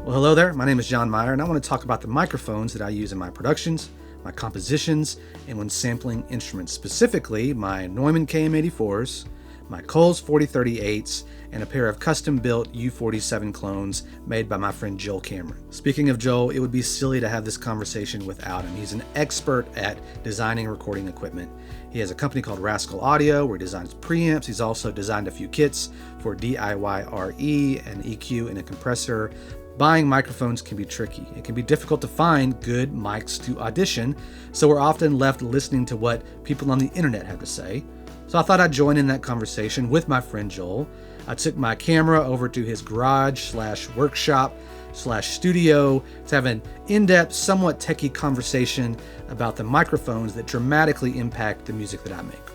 Well, hello there. My name is John Meyer, and I want to talk about the microphones that I use in my productions, my compositions, and when sampling instruments, specifically my Neumann KM84s, my Coles 4038s, and a pair of custom-built U47 clones made by my friend Joel Cameron. Speaking of Joel, it would be silly to have this conversation without him. He's an expert at designing recording equipment. He has a company called Rascal Audio where he designs preamps. He's also designed a few kits for DIY RE, an EQ, and a compressor. Buying microphones can be tricky. It can be difficult to find good mics to audition, so we're often left listening to what people on the internet have to say. So I thought I'd join in that conversation with my friend Joel. I took my camera over to his garage/workshop/studio to have an in-depth, somewhat techy conversation about the microphones that dramatically impact the music that I make.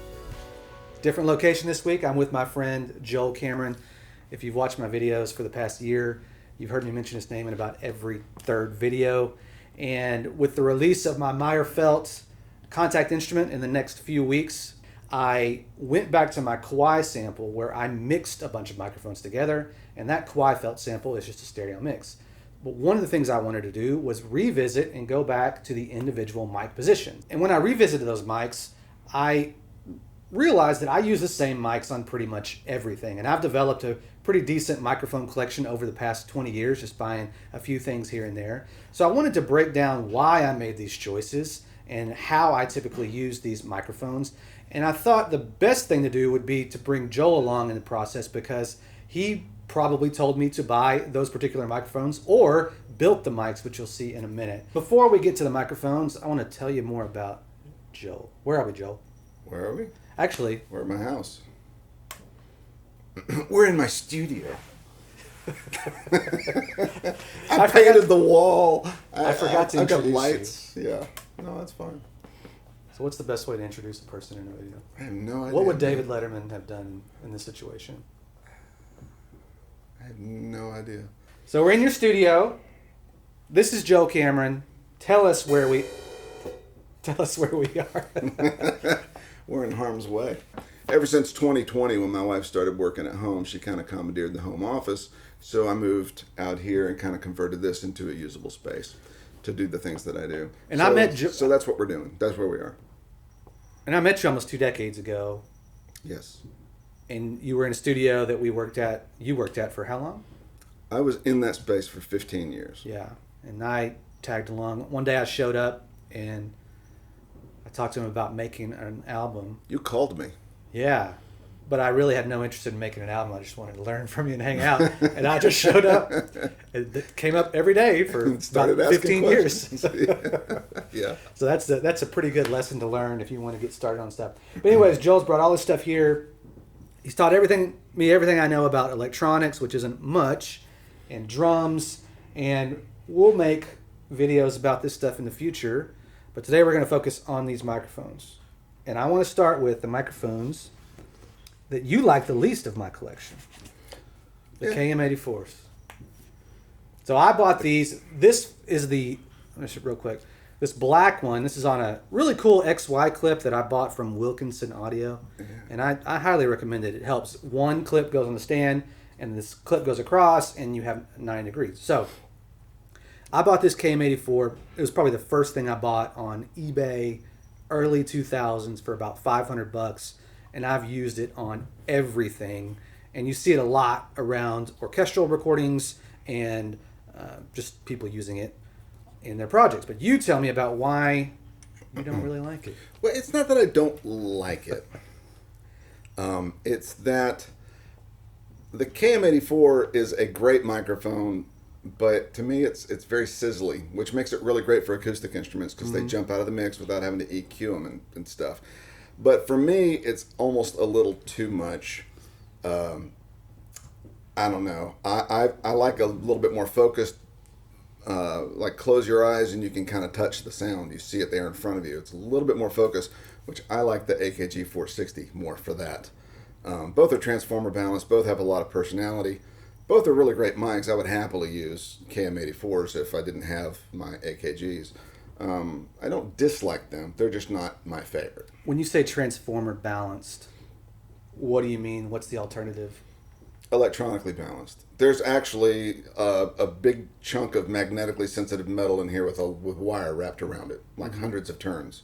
Different location this week. I'm with my friend Joel Cameron. If you've watched my videos for the past year, you've heard me mention his name in about every third video. And with the release of my Meyer-Felt contact instrument in the next few weeks, I went back to my Kawai sample where I mixed a bunch of microphones together, and that Kawai Felt sample is just a stereo mix. But one of the things I wanted to do was revisit and go back to the individual mic position. And when I revisited those mics, I realized that I use the same mics on pretty much everything. And I've developed a pretty decent microphone collection over the past 20 years, just buying a few things here and there. So I wanted to break down why I made these choices and how I typically use these microphones. And I thought the best thing to do would be to bring Joel along in the process because he probably told me to buy those particular microphones or built the mics, which you'll see in a minute. Before we get to the microphones, I want to tell you more about Joel. Where are we, Joel? Where are we? Actually, we're at my house. We're in my studio. I painted the wall. I forgot to I've got introduce lights. You. Yeah. No, that's fine. So what's the best way to introduce a person in a video? I have no idea. What would David Letterman have done in this situation? I have no idea. So we're in your studio. This is Joel Cameron. Tell us where we are. We're in harm's way. Ever since 2020, when my wife started working at home, she kind of commandeered the home office. So I moved out here and kind of converted this into a usable space to do the things that I do. And so that's what we're doing. That's where we are. And I met you almost 2 decades ago. Yes. And you were in a studio that you worked at for how long? I was in that space for 15 years. Yeah. And I tagged along. One day I showed up and I talked to him about making an album. You called me. Yeah. But I really had no interest in making an album. I just wanted to learn from you and hang out. And I just showed up. It came up every day for about 15 years. Yeah. So that's a pretty good lesson to learn if you want to get started on stuff. But anyways, Joel's brought all this stuff here. He's taught everything I know about electronics, which isn't much, and drums. And we'll make videos about this stuff in the future. But today we're going to focus on these microphones. And I want to start with the microphones that you like the least of my collection. The KM84s. So I bought these. This is real quick. This black one, this is on a really cool XY clip that I bought from Wilkinson Audio. Yeah. And I highly recommend it. It helps. One clip goes on the stand, and this clip goes across, and you have 9 degrees. So I bought this KM84. It was probably the first thing I bought on eBay, early 2000s for about $500. And I've used it on everything. And you see it a lot around orchestral recordings and just people using it in their projects. But you tell me about why you don't really like it. Well, it's not that I don't like it. It's that the KM84 is a great microphone, but to me it's very sizzly, which makes it really great for acoustic instruments because they jump out of the mix without having to EQ them and stuff. But for me, it's almost a little too much. I don't know. I like a little bit more focused, like close your eyes and you can kind of touch the sound. You see it there in front of you. It's a little bit more focused, which I like the AKG 460 more for that. Both are transformer balanced. Both have a lot of personality. Both are really great mics. I would happily use KM84s if I didn't have my AKGs. I don't dislike them. They're just not my favorite. When you say transformer balanced, what do you mean? What's the alternative? electronically balanced. There's actually a big chunk of magnetically sensitive metal in here with wire wrapped around it, like hundreds of turns.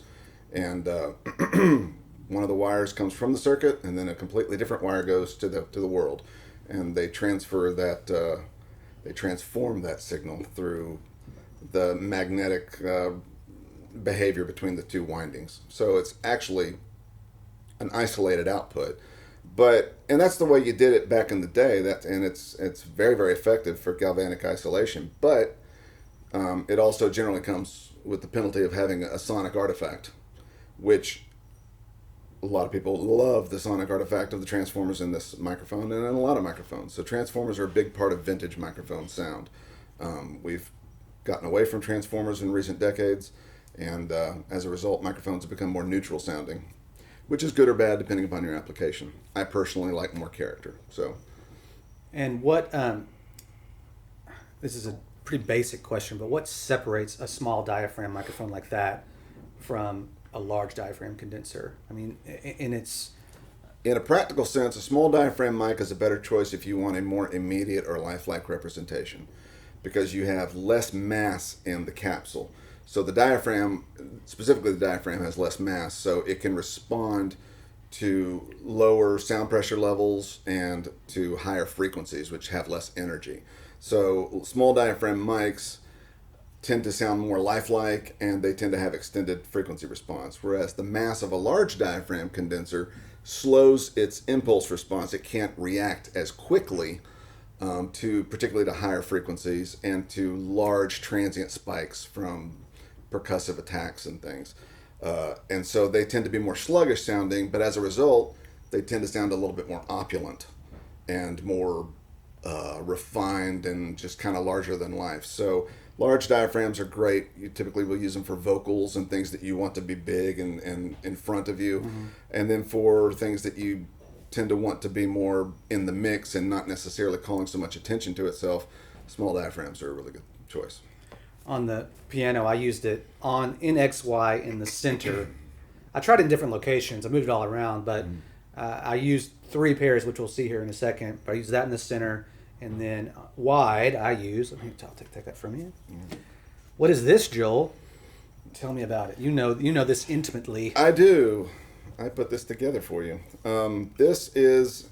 And one of the wires comes from the circuit, and then a completely different wire goes to the world, and they transform that signal through the magnetic behavior between the two windings. So it's actually an isolated output. And that's the way you did it back in the day. It's very, very effective for galvanic isolation. But it also generally comes with the penalty of having a sonic artifact, which a lot of people love the sonic artifact of the transformers in this microphone and in a lot of microphones. So transformers are a big part of vintage microphone sound. We've gotten away from transformers in recent decades, and as a result, microphones have become more neutral sounding, which is good or bad depending upon your application. I personally like more character. And what, this is a pretty basic question, but what separates a small diaphragm microphone like that from a large diaphragm condenser? I mean, in a practical sense, a small diaphragm mic is a better choice if you want a more immediate or lifelike representation, because you have less mass in the capsule. So the diaphragm, specifically the diaphragm, has less mass, so it can respond to lower sound pressure levels and to higher frequencies, which have less energy. So small diaphragm mics tend to sound more lifelike, and they tend to have extended frequency response, whereas the mass of a large diaphragm condenser slows its impulse response. It can't react as quickly particularly to higher frequencies and to large transient spikes from percussive attacks and things. And so they tend to be more sluggish sounding, but as a result, they tend to sound a little bit more opulent and more refined and just kind of larger than life. So large diaphragms are great. You typically will use them for vocals and things that you want to be big and in front of you. Mm-hmm. And then for things that you tend to want to be more in the mix and not necessarily calling so much attention to itself, small diaphragms are a really good choice. On the piano, I used it in XY in the center. I tried it in different locations. I moved it all around, but I used 3 pairs, which we'll see here in a second. But I used that in the center, and then wide I'll take that from you. What is this, Joel? Tell me about it. You know this intimately. I do. I put this together for you. This is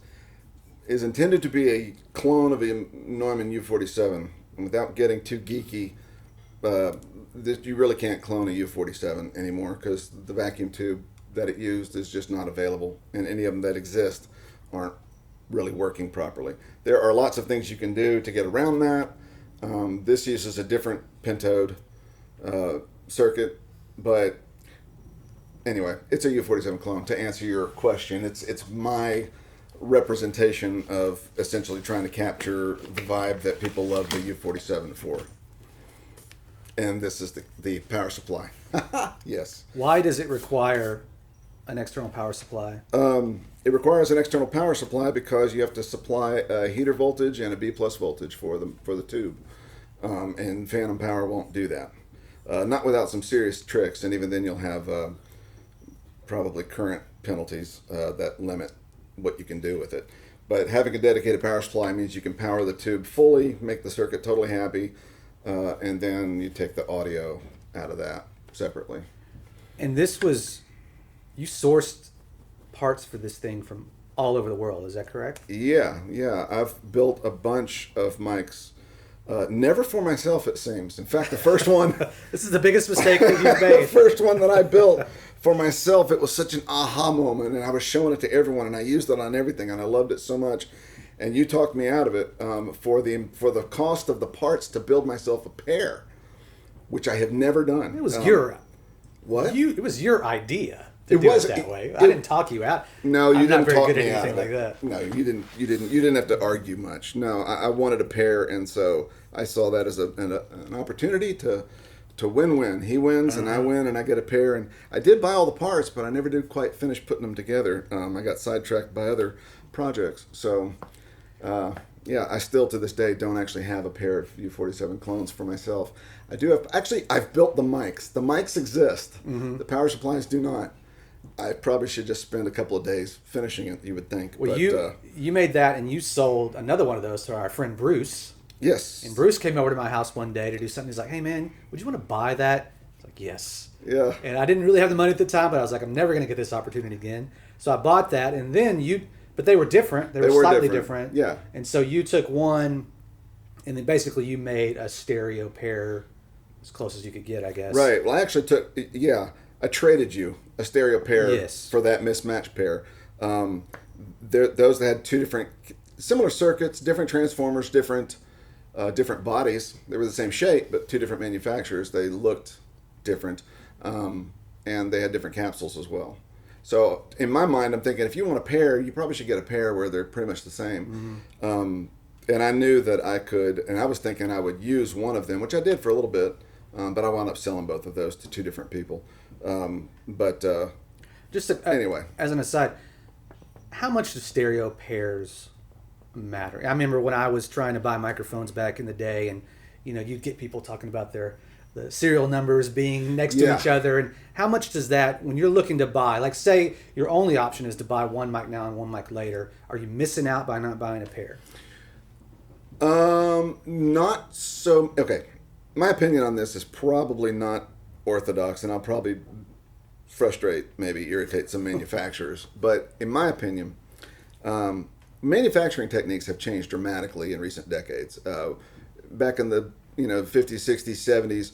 intended to be a clone of a Neumann U47. And without getting too geeky, you really can't clone a U47 anymore because the vacuum tube that it used is just not available, and any of them that exist aren't really working properly. There are lots of things you can do to get around that. This uses a different pentode circuit, but anyway, it's a U47 clone. To answer your question, it's my representation of essentially trying to capture the vibe that people love the U47 for. And this is the power supply. Yes. Why does it require an external power supply? It requires an external power supply because you have to supply a heater voltage and a B+ voltage for the tube. And phantom power won't do that. Not without some serious tricks, and even then you'll have probably current penalties that limit what you can do with it. But having a dedicated power supply means you can power the tube fully, make the circuit totally happy, and then you take the audio out of that separately. And this was, you sourced parts for this thing from all over the world, is that correct? Yeah. I've built a bunch of mics. Never for myself, it seems. In fact, the first one... This is the biggest mistake that you've made. The first one that I built for myself, it was such an aha moment, and I was showing it to everyone, and I used it on everything, and I loved it so much. And you talked me out of it for the cost of the parts to build myself a pair, which I have never done. It was your... What? It was your idea. It was that way. I didn't talk you out. No, you didn't talk good me at out anything of it. like that. No, you didn't have to argue much. No, I wanted a pair, and so I saw that as an opportunity to win-win. He wins, and I win, and I get a pair. And I did buy all the parts, but I never did quite finish putting them together. I got sidetracked by other projects. So, I still to this day don't actually have a pair of U47 clones for myself. I do have. Actually, I've built the mics. The mics exist. Mm-hmm. The power supplies do not. I probably should just spend a couple of days finishing it, you would think. Well, but, you made that and you sold another one of those to our friend Bruce. yes. And Bruce came over to my house one day to do something. He's like, "Hey man, would you want to buy that?" I was like, "Yes." Yeah. And I didn't really have the money at the time, but I was like, "I'm never going to get this opportunity again." So I bought that, and then but they were different. They were slightly different. Yeah. And so you took one, and then basically you made a stereo pair as close as you could get, I guess. Right. Well, I actually I traded you a stereo pair Yes. for that mismatched pair. Those that had two different, similar circuits, different transformers, different bodies. They were the same shape, but two different manufacturers. They looked different, and they had different capsules as well. So in my mind, I'm thinking if you want a pair, you probably should get a pair where they're pretty much the same. And I knew that I could, and I was thinking I would use one of them, which I did for a little bit, but I wound up selling both of those to two different people. Anyway, as an aside, how much do stereo pairs matter? I remember when I was trying to buy microphones back in the day, and you'd get people talking about the serial numbers being next to each other, and how much does that, when you're looking to buy, like say your only option is to buy one mic now and one mic later, are you missing out by not buying a pair? Not so. Okay, my opinion on this is probably not orthodox, and I'll probably maybe irritate some manufacturers. But in my opinion, manufacturing techniques have changed dramatically in recent decades. Back in the 50s, 60s, 70s,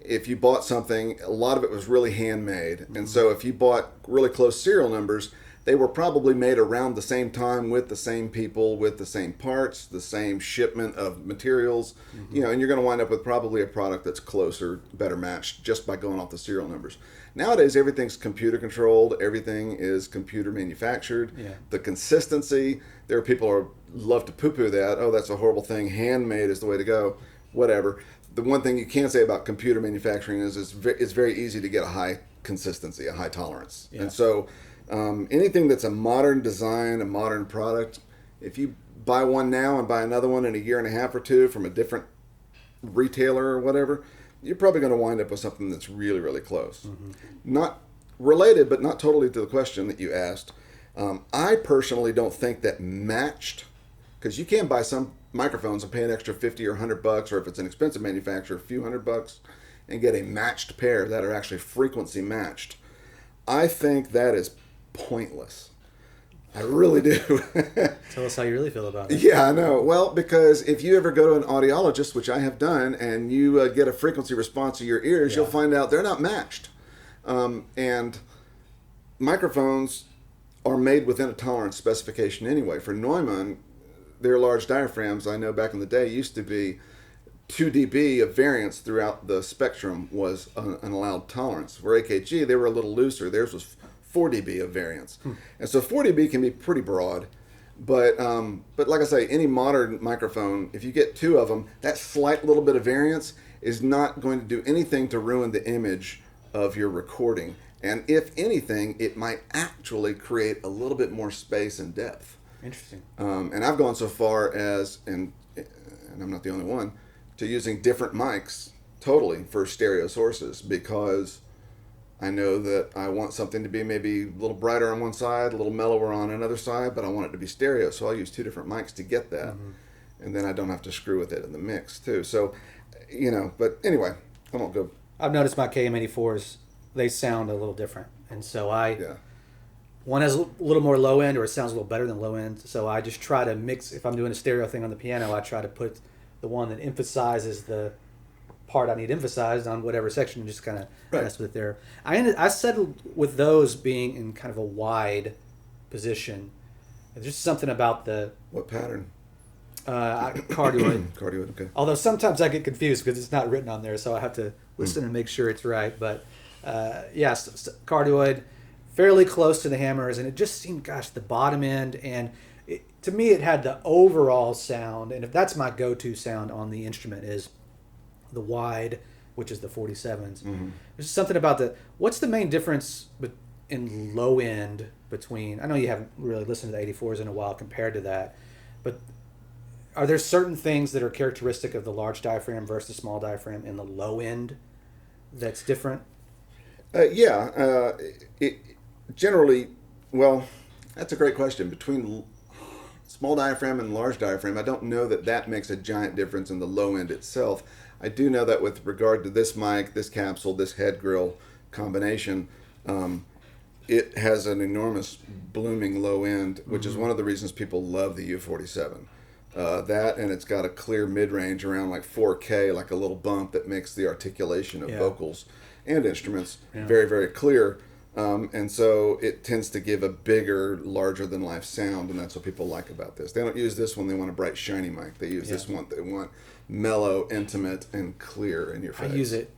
if you bought something, a lot of it was really handmade. And so if you bought really close serial numbers, they were probably made around the same time with the same people, with the same parts, the same shipment of materials, and you're going to wind up with probably a product that's closer, better matched just by going off the serial numbers. Nowadays, everything's computer controlled. Everything is computer manufactured. Yeah. The consistency, there are people who love to poo-poo that. Oh, that's a horrible thing. Handmade is the way to go. Whatever. The one thing you can say about computer manufacturing is it's very easy to get a high consistency, a high tolerance. Yeah. And so anything that's a modern design, a modern product, if you buy one now and buy another one in a year and a half or two from a different retailer or whatever, you're probably going to wind up with something that's really, really close. Not related, but not totally to the question that you asked. I personally don't think that matched, because you can buy some microphones and pay an extra $50 or $100, or if it's an expensive manufacturer, a few $100, and get a matched pair that are actually frequency matched. I think that is pointless. I really do. Tell us how you really feel about it. Yeah, I know. Well, because if you ever go to an audiologist, which I have done, and you get a frequency response to your ears, you'll find out they're not matched. And microphones are made within a tolerance specification anyway. For Neumann, their large diaphragms, I know back in the day, used to be 2 dB of variance throughout the spectrum was an allowed tolerance. For AKG, they were a little looser. Theirs was 4 dB of variance. And so 4 dB can be pretty broad. But like I say, any modern microphone, if you get two of them, that slight little bit of variance is not going to do anything to ruin the image of your recording. And if anything, it might actually create a little bit more space and depth. Interesting. And I've gone so far as, and I'm not the only one, to using different mics totally for stereo sources, because I know that I want something to be maybe a little brighter on one side, a little mellower on another side, but I want it to be stereo, so I'll use two different mics to get that. And then I don't have to screw with it in the mix too. So, but anyway, I won't go. I've noticed my KM84s, they sound a little different. And so one has a little more low end, or it sounds a little better than low end. So I just try to mix, if I'm doing a stereo thing on the piano, I try to put the one that emphasizes the part I need emphasized on whatever section, and just kind of mess with it there. I settled with those being in kind of a wide position. There's just something about the... What pattern? Cardioid. Cardioid, okay. Although sometimes I get confused because it's not written on there, so I have to listen and make sure it's right. But cardioid, fairly close to the hammers, and it just seemed, the bottom end, and to me it had the overall sound, and if that's my go-to sound on the instrument is the wide, which is the 47s. There's something about what's the main difference in low end between, I know you haven't really listened to the 84s in a while compared to that, but are there certain things that are characteristic of the large diaphragm versus the small diaphragm in the low end that's different? Generally, well, that's a great question. Between small diaphragm and large diaphragm, I don't know that that makes a giant difference in the low end itself. I do know that with regard to this mic, this capsule, this head grill combination, it has an enormous blooming low end, which is one of the reasons people love the U47. That, and it's got a clear mid-range around like 4K, like a little bump that makes the articulation of vocals and instruments very, very clear. And so it tends to give a bigger, larger than life sound, and that's what people like about this. They don't use this one, they want a bright, shiny mic. They use this one, they want mellow, intimate, and clear in your face. I use it.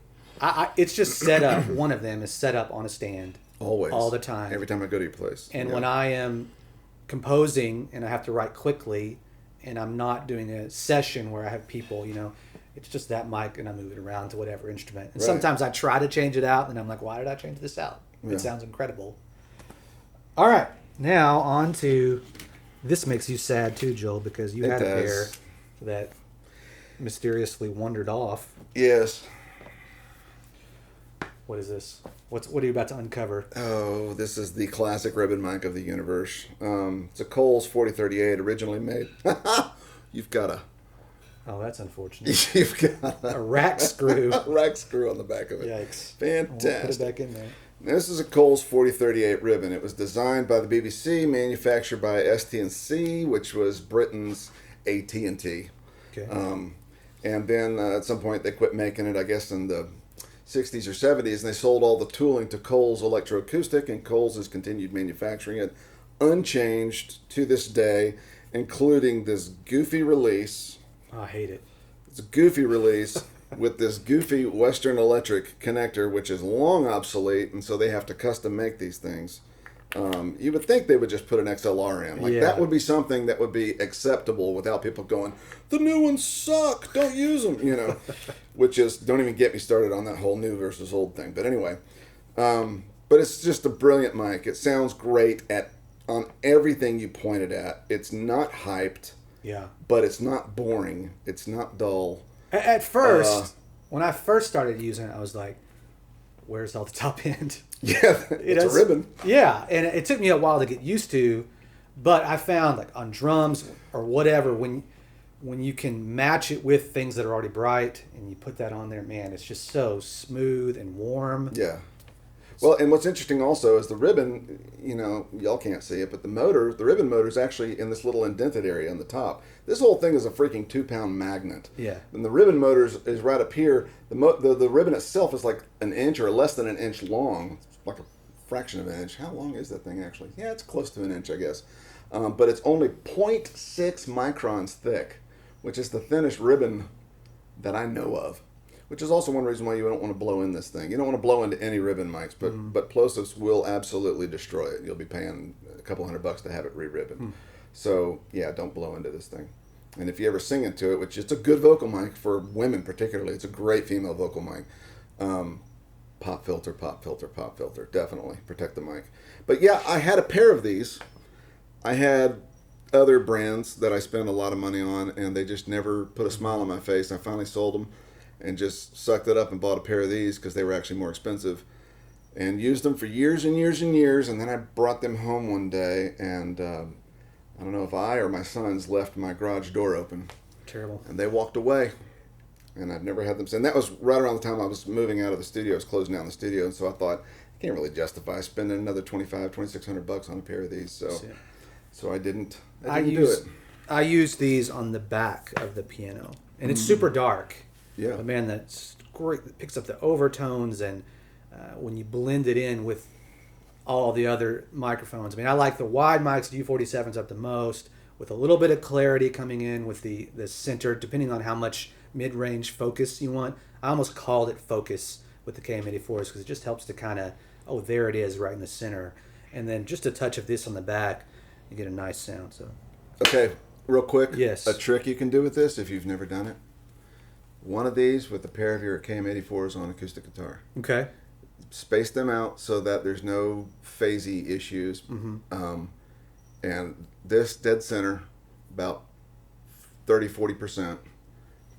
It's just set up. One of them is set up on a stand. Always. All the time. Every time I go to your place. And when I am composing and I have to write quickly and I'm not doing a session where I have people, it's just that mic and I move it around to whatever instrument. And sometimes I try to change it out and I'm like, why did I change this out? It sounds incredible. All right. Now on to, this makes you sad too, Joel, because you had a pair that mysteriously wandered off. Yes. What is this? What are you about to uncover? Oh, this is the classic ribbon mic of the universe. It's a Coles 4038, originally made. You've got a... Oh, that's unfortunate. You've got a rack screw. A rack screw on the back of it. Yikes. Fantastic. Put it back in there. This is a Coles 4038 ribbon. It was designed by the BBC, manufactured by ST&C, which was Britain's AT&T. Okay. And then at some point they quit making it, I guess, in the 60s or 70s, and they sold all the tooling to Coles Electroacoustic, and Coles has continued manufacturing it unchanged to this day, including this goofy release. Oh, I hate it. It's a goofy release with this goofy Western Electric connector, which is long obsolete, and so they have to custom make these things. You would think they would just put an XLR in. Like that would be something that would be acceptable without people going, the new ones suck, don't use them, which is, don't even get me started on that whole new versus old thing. But anyway, but it's just a brilliant mic. It sounds great on everything you pointed at. It's not hyped, but it's not boring. It's not dull. At first, when I first started using it, I was like, where's all the top end? Yeah, it's a ribbon. Yeah, and it took me a while to get used to, but I found like on drums or whatever, when you can match it with things that are already bright and you put that on there, man, it's just so smooth and warm. Yeah. Well, and what's interesting also is the ribbon, y'all can't see it, but the ribbon motor is actually in this little indented area on the top. This whole thing is a freaking 2-pound magnet. Yeah. And the ribbon motor is right up here. The ribbon itself is like an inch or less than an inch long. It's like a fraction of an inch. How long is that thing actually? Yeah, it's close to an inch, I guess. But it's only 0.6 microns thick, which is the thinnest ribbon that I know of. Which is also one reason why you don't want to blow in this thing. You don't want to blow into any ribbon mics, but plosives will absolutely destroy it. You'll be paying a couple $100 to have it re-ribboned. So, yeah, don't blow into this thing. And if you ever sing into it, which it's a good vocal mic for women particularly, it's a great female vocal mic. Pop filter, pop filter, pop filter. Definitely protect the mic. But yeah, I had a pair of these. I had other brands that I spent a lot of money on, and they just never put a smile on my face. I finally sold them and just sucked it up and bought a pair of these because they were actually more expensive, and used them for years and years and years. And then I brought them home one day, and I don't know if I or my sons left my garage door open. Terrible. And they walked away, and I've never had them since. And that was right around the time I was moving out of the studio. I was closing down the studio, and so I thought, I can't really justify spending another $2,600 on a pair of these. So I didn't do it. I use these on the back of the piano, and it's super dark. Yeah. But man, that's great. It picks up the overtones, and when you blend it in with all the other microphones. I mean, I like the wide mics, the U47s up the most, with a little bit of clarity coming in with the center, depending on how much mid-range focus you want. I almost called it focus with the KM84s because it just helps to kind of, oh, there it is right in the center. And then just a touch of this on the back, you get a nice sound. So, okay, real quick. Yes. A trick you can do with this if you've never done it. One of these with a pair of your KM84s on acoustic guitar. Okay. Space them out so that there's no phasey issues. And this dead center, about 30-40%,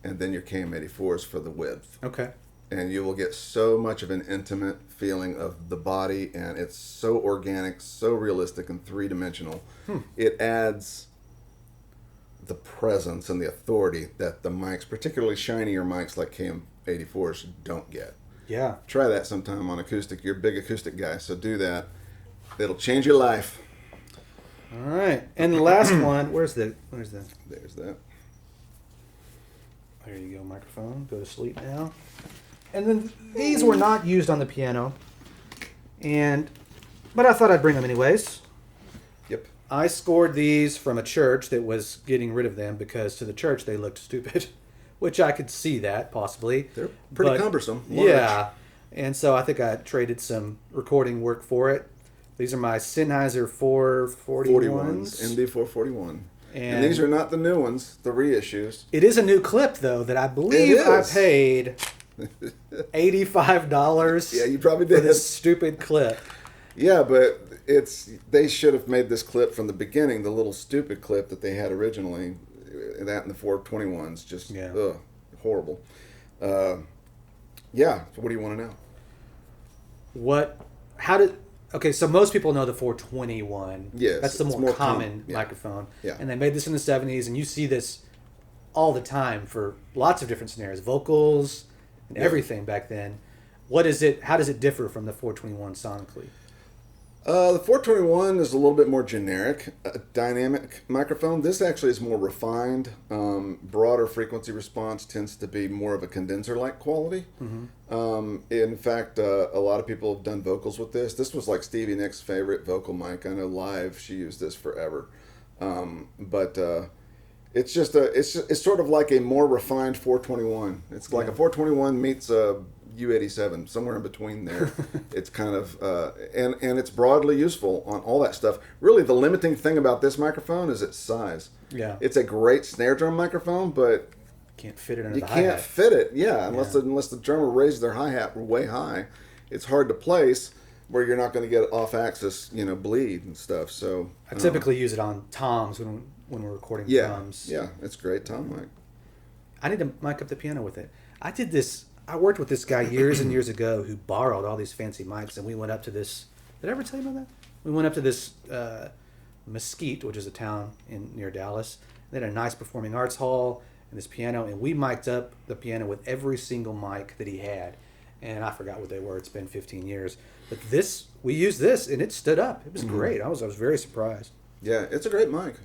and then your KM84s for the width. Okay. and you will get so much of an intimate feeling of the body, and it's so organic, so realistic and three-dimensional. It adds the presence and the authority that the mics, particularly shinier mics like KM84s, don't get. Yeah. Try that sometime on acoustic. You're a big acoustic guy, so do that. It'll change your life. All right. And the last one, where's the... There's that. There you go, microphone. Go to sleep now. And then these were not used on the piano, but I thought I'd bring them anyways. Yep. I scored these from a church that was getting rid of them because to the church they looked stupid, which I could see that possibly. They're pretty cumbersome. Yeah. And so I think I traded some recording work for it. These are my Sennheiser 441s. MD441. And these are not the new ones, the reissues. It is a new clip, though, that I believe I paid $85 yeah, you probably did. For this stupid clip. Yeah, but they should have made this clip from the beginning, the little stupid clip that they had originally. That and the 421s, just horrible. Yeah, so what do you want to know? Okay, so most people know the 421. Yes. That's the more common microphone. Yeah. And they made this in the 70s, and you see this all the time for lots of different scenarios, vocals and everything back then. What is it? How does it differ from the 421 sonically? The 421 is a little bit more generic, dynamic microphone. This actually is more refined. Broader frequency response tends to be more of a condenser-like quality. In fact, a lot of people have done vocals with this. This was like Stevie Nicks' favorite vocal mic. I know live she used this forever. But it's just it's sort of like a more refined 421. It's like a 421 meets a U87, somewhere in between there. It's kind of and it's broadly useful on all that stuff. Really, the limiting thing about this microphone is its size. Yeah, it's a great snare drum microphone, but can't fit it under you the hi-hat. can't fit it. Yeah, unless the drummer raises their hi-hat way high, it's hard to place where you're not going to get off-axis, bleed and stuff. So I typically use it on toms when we're recording drums. Yeah, it's great tom mic. I need to mic up the piano with it. I worked with this guy years and years ago who borrowed all these fancy mics, and we went up to this. Did I ever tell you about that? We went up to this Mesquite, which is a town near Dallas. They had a nice performing arts hall and this piano, and we mic'd up the piano with every single mic that he had. And I forgot what they were. It's been 15 years. But we used this, and it stood up. It was great. I was very surprised. Yeah, it's a great mic.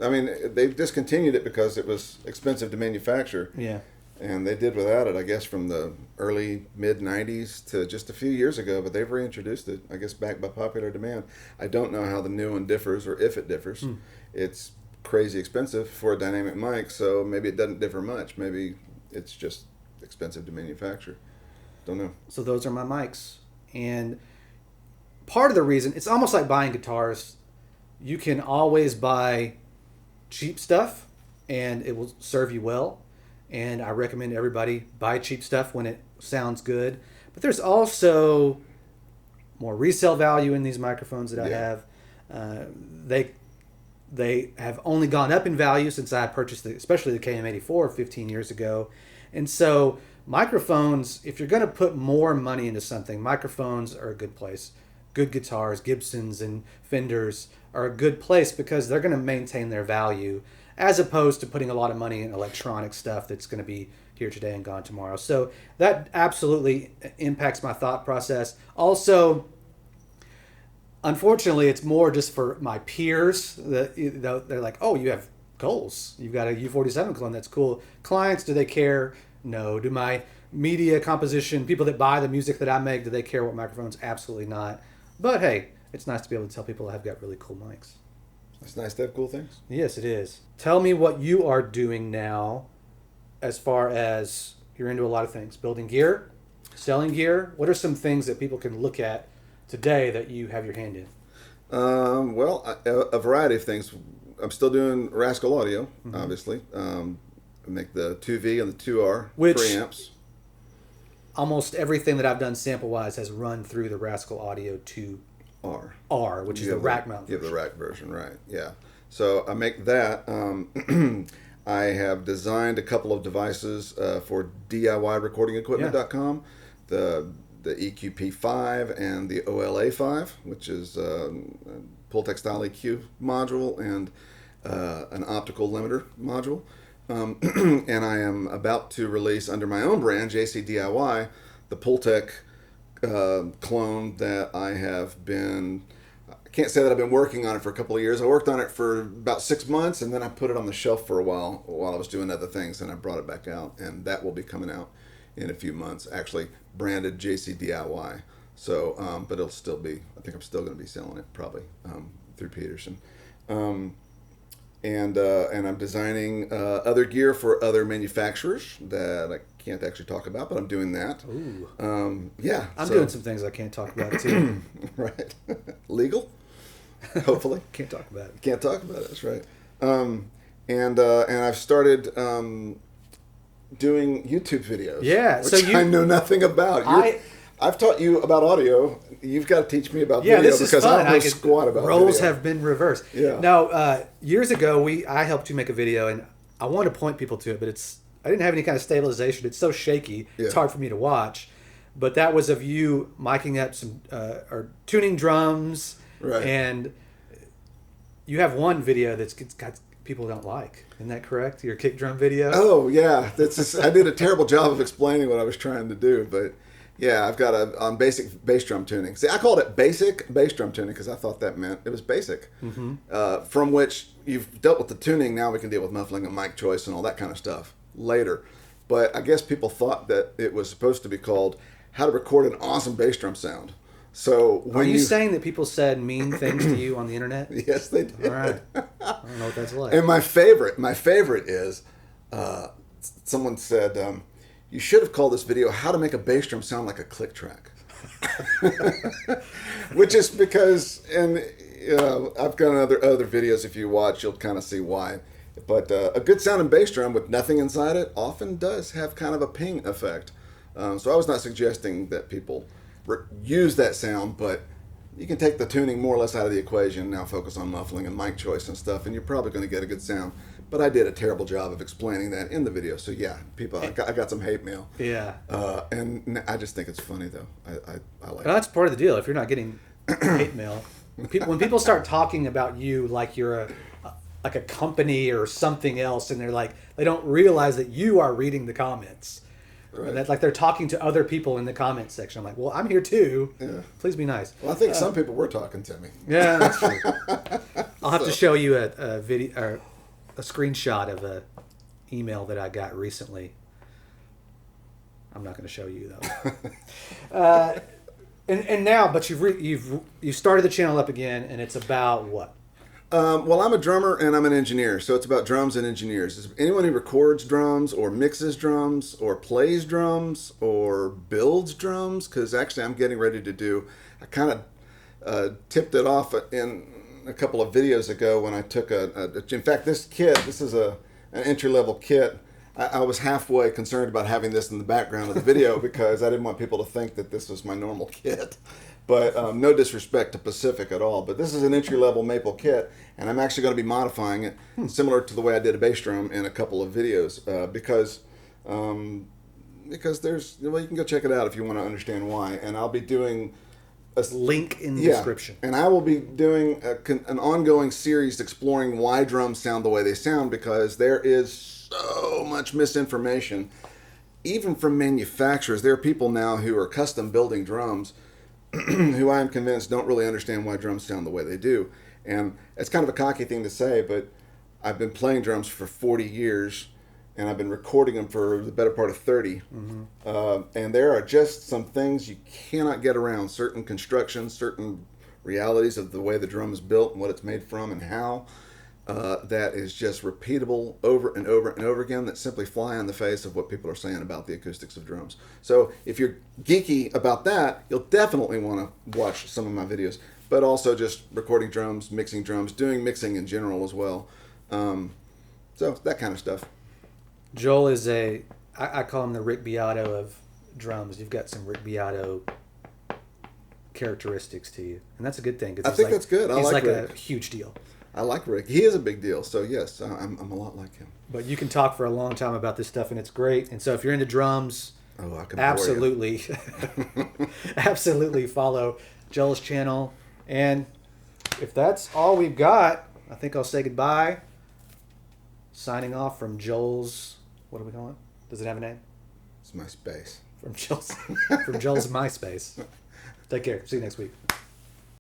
I mean, they've discontinued it because it was expensive to manufacture. Yeah. And they did without it, I guess, from the early, mid-'90s to just a few years ago. But they've reintroduced it, I guess, back by popular demand. I don't know how the new one differs or if it differs. It's crazy expensive for a dynamic mic, so maybe it doesn't differ much. Maybe it's just expensive to manufacture. Don't know. So those are my mics. And part of the reason, it's almost like buying guitars. You can always buy cheap stuff, and it will serve you well. And I recommend everybody buy cheap stuff when it sounds good. But there's also more resale value in these microphones that I have. They have only gone up in value since I purchased especially the KM84 15 years ago. And so microphones, if you're going to put more money into something, microphones are a good place. Good guitars, Gibsons and Fenders are a good place because they're going to maintain their value, as opposed to putting a lot of money in electronic stuff that's going to be here today and gone tomorrow. So that absolutely impacts my thought process. Also, unfortunately, it's more just for my peers. They're like, oh, you have goals. You've got a U47 Clone. That's cool. Clients, do they care? No. Do my media composition, people that buy the music that I make, do they care what microphones? Absolutely not. But hey, it's nice to be able to tell people I've got really cool mics. It's nice to have cool things. Yes, it is. Tell me what you are doing now as far as you're into a lot of things. Building gear, selling gear. What are some things that people can look at today that you have your hand in? A variety of things. I'm still doing Rascal Audio, obviously. I make the 2V and the 2R preamps. Almost everything that I've done sample-wise has run through the Rascal Audio 2R, which is the rack mount version. You have the rack version, right, yeah. So I make that. I have designed a couple of devices for DIYRecordingEquipment.com. The EQP5 and the OLA5, which is Pultec style EQ module and an optical limiter module. And I am about to release under my own brand, JCDIY, the Pultec clone that I have been... I can't say that I've been working on it for a couple of years. I worked on it for about 6 months, and then I put it on the shelf for a while I was doing other things, and I brought it back out, and that will be coming out in a few months, actually branded JCDIY. So, but it'll still be, I think I'm still going to be selling it probably through Peterson. And I'm designing other gear for other manufacturers that I can't actually talk about, but I'm doing that. Ooh. Yeah. I'm doing some things I can't talk about too. Right. Legal? Hopefully. Can't talk about it. Can't talk about it. That's right. And I've started doing YouTube videos. Yeah. Which I know nothing about. I've taught you about audio. You've got to teach me about video this is because fun. I don't know squat about roles video. have been reversed. Yeah. Now, years ago, I helped you make a video, and I want to point people to it, but I didn't have any kind of stabilization. It's so shaky. Yeah. It's hard for me to watch. But that was of you miking up some or tuning drums, Right. And you have one video that's got people don't like. Isn't that correct? Your kick drum video. Oh yeah, I did a terrible job of explaining what I was trying to do, but yeah, I've got on basic bass drum tuning. See, I called it basic bass drum tuning because I thought that meant it was basic. Mm-hmm. From which you've dealt with the tuning. Now we can deal with muffling and mic choice and all that kind of stuff later. But I guess people thought that it was supposed to be called how to record an awesome bass drum sound. So when Are you saying that people said mean things to you on the internet? Yes, they did. All right. I don't know what that's like. And my favorite is someone said, you should have called this video how to make a bass drum sound like a click track. Which is because, and I've got other videos, if you watch, you'll kind of see why. But a good sounding bass drum with nothing inside it often does have kind of a ping effect. So I was not suggesting that people use that sound, but you can take the tuning more or less out of the equation, now focus on muffling and mic choice and stuff, and you're probably going to get a good sound. But I did a terrible job of explaining that in the video. So yeah, people, I got some hate mail. Yeah. And I just think it's funny though. I like it. That's part of the deal. If you're not getting hate mail, when people start talking about you like you're like a company or something else, and they don't realize that you are reading the comments. Right. And that's like they're talking to other people in the comments section. I'm like, well, I'm here too. Yeah. Please be nice. Well, I think some people were talking to me. Yeah, that's true. I'll have to show you a video or a screenshot of a email that I got recently. I'm not going to show you though. And now, but you've started the channel up again, and it's about what? Well, I'm a drummer and I'm an engineer, so it's about drums and engineers. Anyone who records drums or mixes drums or plays drums or builds drums, because actually I'm getting ready to do, I kind of tipped it off in a couple of videos ago when I took in fact, this is an entry-level kit. I was halfway concerned about having this in the background of the video because I didn't want people to think that this was my normal kit. But no disrespect to Pacific at all. But this is an entry-level maple kit, and I'm actually going to be modifying it similar to the way I did a bass drum in a couple of videos because there's, well, you can go check it out if you want to understand why. And I'll be doing a link in the description. And I will be doing an ongoing series exploring why drums sound the way they sound, because there is so much misinformation, even from manufacturers. There are people now who are custom building drums who I am convinced don't really understand why drums sound the way they do. And it's kind of a cocky thing to say, but I've been playing drums for 40 years, and I've been recording them for the better part of 30. Mm-hmm. And there are just some things you cannot get around, certain constructions, certain realities of the way the drum is built and what it's made from and how. That is just repeatable over and over and over again, that simply fly in the face of what people are saying about the acoustics of drums. So if you're geeky about that, you'll definitely want to watch some of my videos, but also just recording drums, mixing drums, doing mixing in general as well. So that kind of stuff. Joel is I call him the Rick Beato of drums. You've got some Rick Beato characteristics to you, and that's a good thing. I think that's good. He's like Rick. a huge deal. I like Rick. He is a big deal. So yes, I'm a lot like him. But you can talk for a long time about this stuff, and it's great. And so if you're into drums, Oh, I can absolutely, absolutely follow Joel's channel. And if that's all we've got, I think I'll say goodbye. Signing off from Joel's. What do we call it? Does it have a name? It's my space. From Joel's MySpace. Take care. See you next week.